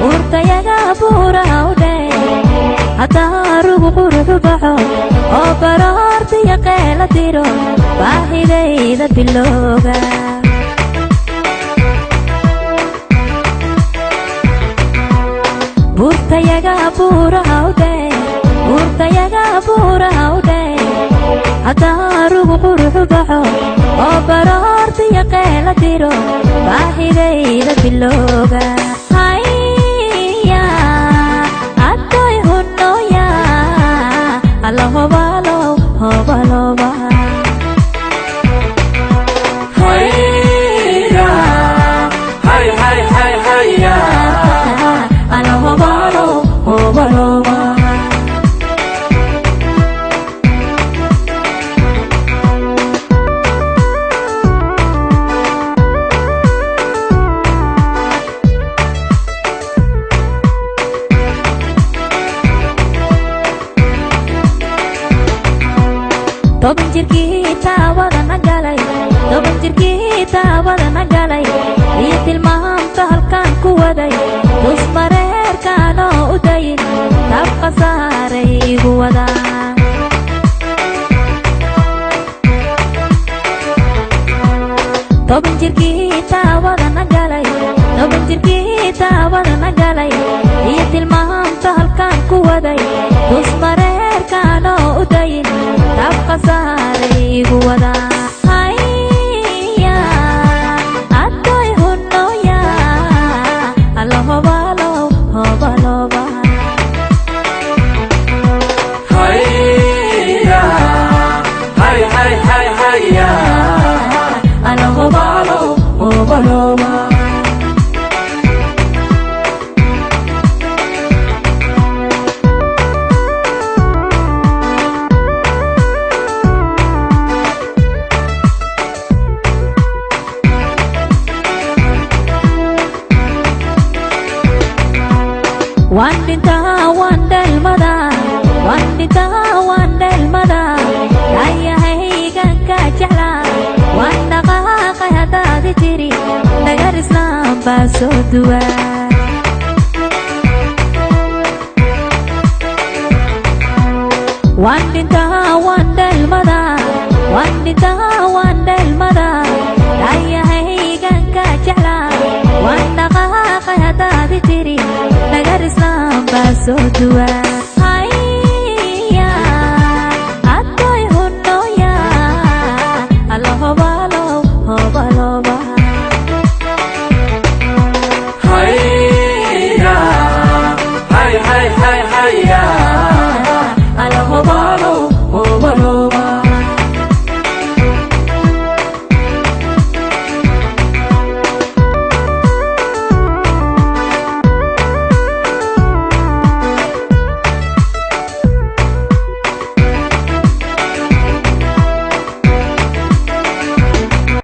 urtayaga buurahawde hadaa rugu quruxu baxo oo baroortiya qeela tiro baahidayda bilowga urtayaga buurahawde hadaa rugu quruxu baxo oo baroortiya qeela tiro baahidayda bilowga toban jirkiita wada nagalay iyo tilmaamta halkaan ku waday dus mareerkaanoo u dayin tab khasaaray igu wadaan toban jirkiita wada nagalay iyo tilmaamta halkaan ku waday dus mareerkaanoo u dayin tab khasaaray igu wadaan wandhelmada ayahaygan ka jeclaa waan dhaqaaqay haddaadi tiri nagar islaam baa soo duwaa wandhelmada ayahaygan ka jeclaa waan dhaqaaqay haddaadi tiri nagar islaam baa soo duwaa